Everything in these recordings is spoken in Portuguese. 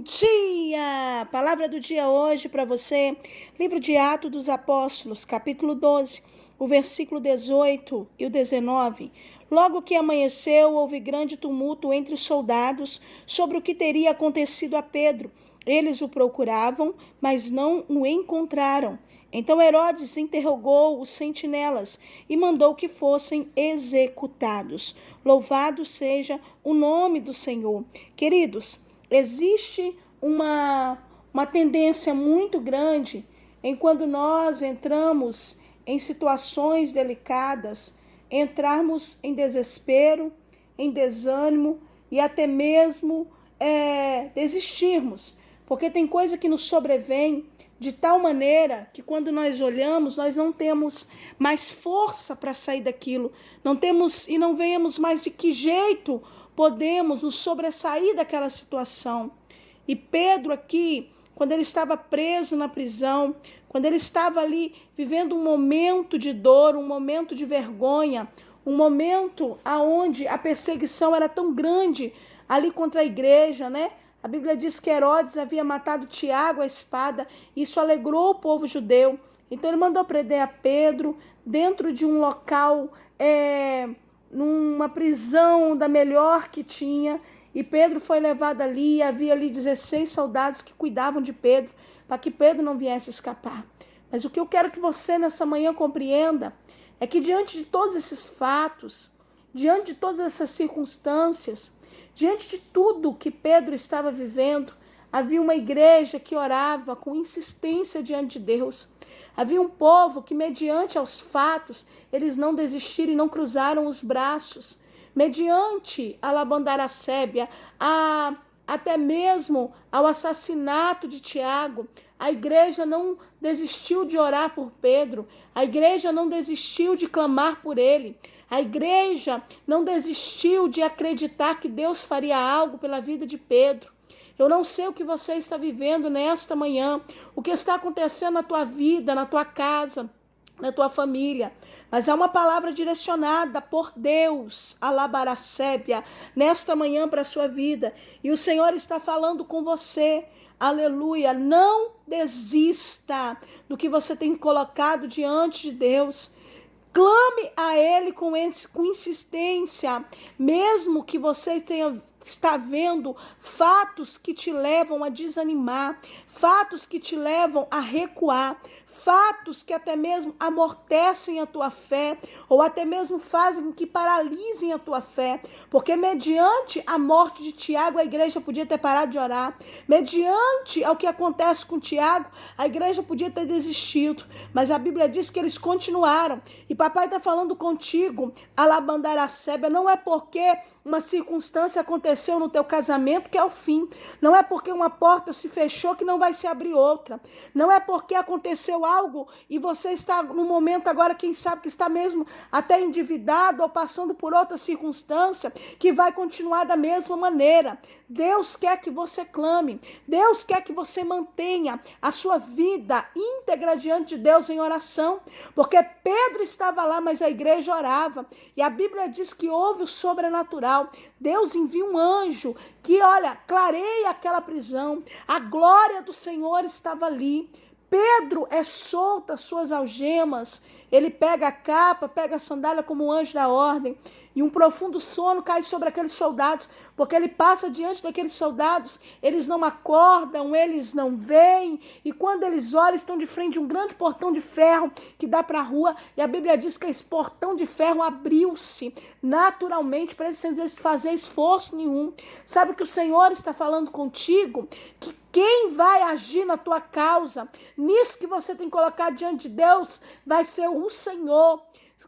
dia! Palavra do dia hoje para você, livro de Atos dos Apóstolos, capítulo 12, o versículo 18 e o 19. Logo que amanheceu, houve grande tumulto entre os soldados sobre o que teria acontecido a Pedro. Eles o procuravam, mas não o encontraram. Então Herodes interrogou os sentinelas e mandou que fossem executados. Louvado seja o nome do Senhor. Queridos, existe uma tendência muito grande em quando nós entramos em situações delicadas, entrarmos em desespero, em desânimo e até mesmo desistirmos. Porque tem coisa que nos sobrevém de tal maneira que quando nós olhamos, nós não temos mais força para sair daquilo. Não temos e não vemos mais de que jeito podemos nos sobressair daquela situação. E Pedro aqui, quando ele estava preso na prisão, quando ele estava ali vivendo um momento de dor, um momento de vergonha, um momento onde a perseguição era tão grande ali contra a igreja, né? A Bíblia diz que Herodes havia matado Tiago à espada, e isso alegrou o povo judeu. Então ele mandou prender a Pedro dentro de um local, numa prisão da melhor que tinha, e Pedro foi levado ali, e havia ali 16 soldados que cuidavam de Pedro, para que Pedro não viesse escapar. Mas o que eu quero que você nessa manhã compreenda é que diante de todos esses fatos, diante de todas essas circunstâncias, diante de tudo que Pedro estava vivendo, havia uma igreja que orava com insistência diante de Deus. Havia um povo que, mediante aos fatos, eles não desistiram e não cruzaram os braços. Mediante a Labandaracébia, até mesmo ao assassinato de Tiago, a igreja não desistiu de orar por Pedro, a igreja não desistiu de clamar por ele, a igreja não desistiu de acreditar que Deus faria algo pela vida de Pedro. Eu não sei o que você está vivendo nesta manhã, o que está acontecendo na tua vida, na tua casa, na tua família, mas há uma palavra direcionada por Deus, Alabaracébia, nesta manhã para a sua vida, e o Senhor está falando com você, aleluia. Não desista do que você tem colocado diante de Deus. Clame a Ele com insistência, mesmo que você está vendo fatos que te levam a desanimar, fatos que te levam a recuar, fatos que até mesmo amortecem a tua fé, ou até mesmo fazem com que paralisem a tua fé, porque mediante a morte de Tiago, a igreja podia ter parado de orar, mediante ao que acontece com Tiago, a igreja podia ter desistido, mas a Bíblia diz que eles continuaram, e papai está falando contigo, Alabandaracébia, não é porque uma circunstância aconteceu no teu casamento que é o fim, não é porque uma porta se fechou que não vai se abrir outra, não é porque aconteceu algo e você está no momento agora, quem sabe que está mesmo até endividado ou passando por outra circunstância, que vai continuar da mesma maneira. Deus quer que você clame, Deus quer que você mantenha a sua vida íntegra diante de Deus em oração, porque Pedro estava lá, mas a igreja orava, e a Bíblia diz que houve o sobrenatural. Deus envia um anjo que, clareia aquela prisão, a glória do Senhor estava ali. Pedro é solto as suas algemas, ele pega a capa, pega a sandália como um anjo da ordem, e um profundo sono cai sobre aqueles soldados, porque ele passa diante daqueles soldados, eles não acordam, eles não veem, e quando eles olham, estão de frente de um grande portão de ferro que dá para a rua, e a Bíblia diz que esse portão de ferro abriu-se naturalmente para eles sem fazer esforço nenhum. Sabe o que o Senhor está falando contigo? Que quem vai agir na tua causa, nisso que você tem colocado diante de Deus, vai ser o Senhor.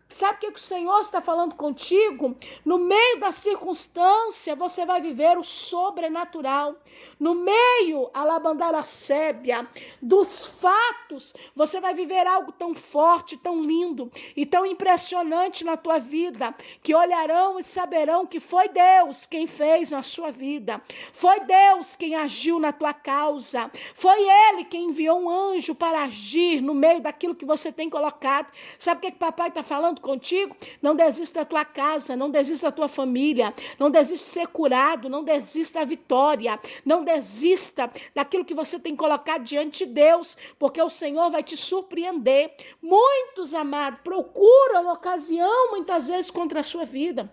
Sabe o que o Senhor está falando contigo? No meio da circunstância, você vai viver o sobrenatural. No meio, Alabandaracébia, dos fatos, você vai viver algo tão forte, tão lindo e tão impressionante na tua vida, que olharão e saberão que foi Deus quem fez na sua vida. Foi Deus quem agiu na tua causa. Foi Ele quem enviou um anjo para agir no meio daquilo que você tem colocado. Sabe o que papai está falando? falando contigo, não desista da tua casa, não desista da tua família, não desista de ser curado, não desista da vitória, não desista daquilo que você tem colocado diante de Deus, porque o Senhor vai te surpreender. Muitos, amados, procuram ocasião muitas vezes contra a sua vida.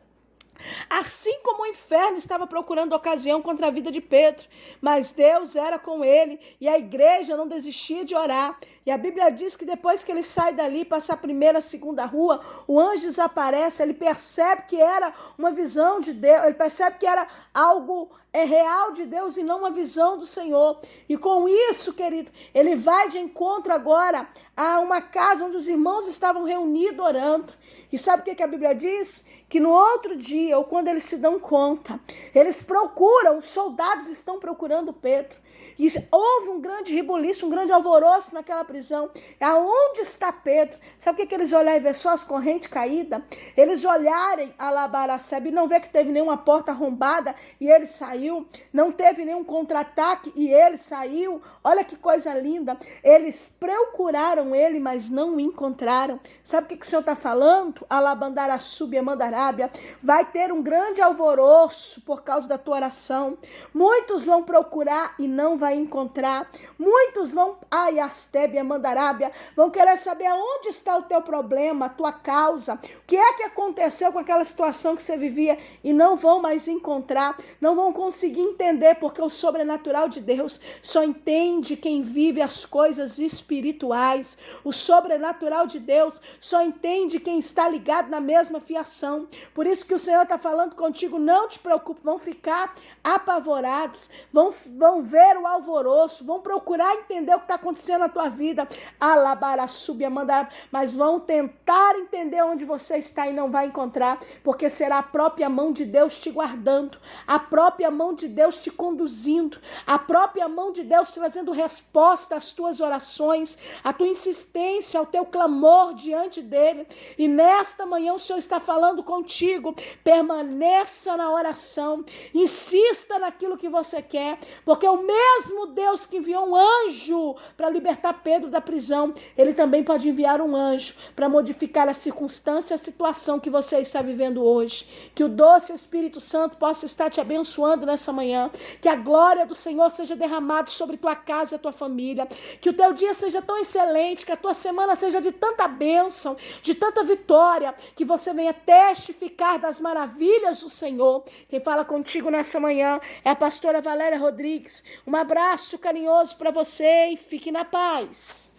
Assim como o inferno estava procurando ocasião contra a vida de Pedro, mas Deus era com ele e a igreja não desistia de orar. E a Bíblia diz que depois que ele sai dali, passa a primeira, a segunda rua, o anjo desaparece, ele percebe que era uma visão de Deus, ele percebe que era algo real de Deus e não uma visão do Senhor. E com isso, querido, ele vai de encontro agora a uma casa onde os irmãos estavam reunidos orando. E sabe o que a Bíblia diz? Que no outro dia, ou quando eles se dão conta, eles procuram, os soldados estão procurando Pedro. E houve um grande rebuliço, um grande alvoroço naquela prisão. Aonde está Pedro? Sabe o que eles olharam e ver só as correntes caídas? Eles olharem a Labaracebe e não ver que teve nenhuma porta arrombada e ele saiu. Não teve nenhum contra-ataque e ele saiu. Olha que coisa linda. Eles procuraram ele, mas não o encontraram. Sabe o que o Senhor está falando? Alabandarassubi, Amandarábia. Vai ter um grande alvoroço por causa da tua oração. Muitos vão procurar e não vai encontrar. Muitos vão, Astebe, Amandarábia, vão querer saber aonde está o teu problema, a tua causa. O que é que aconteceu com aquela situação que você vivia e não vão mais encontrar. Não vão conseguir entender, porque o sobrenatural de Deus só entende quem vive as coisas espirituais. O sobrenatural de Deus só entende quem está ligado na mesma fiação. Por isso que o Senhor está falando contigo, não te preocupe, vão ficar apavorados, vão ver o alvoroço, vão procurar entender o que está acontecendo na tua vida, mas vão tentar entender onde você está e não vai encontrar, porque será a própria mão de Deus te guardando, a própria mão de Deus te conduzindo, a própria mão de Deus trazendo resposta às tuas orações, à tua insistência, ao teu clamor diante dele. E nesta manhã o Senhor está falando contigo, permaneça na oração, insista naquilo que você quer, porque o mesmo Deus que enviou um anjo para libertar Pedro da prisão, ele também pode enviar um anjo para modificar a circunstância, a situação que você está vivendo hoje. Que o doce Espírito Santo possa estar te abençoando nessa manhã, que a glória do Senhor seja derramada sobre tua casa e a tua família, que o teu dia seja tão excelente, que a tua semana seja de tanta bênção, de tanta vitória, que você venha testificar das maravilhas do Senhor. Quem fala contigo nessa manhã é a pastora Valéria Rodrigues. Um abraço carinhoso para você e fique na paz.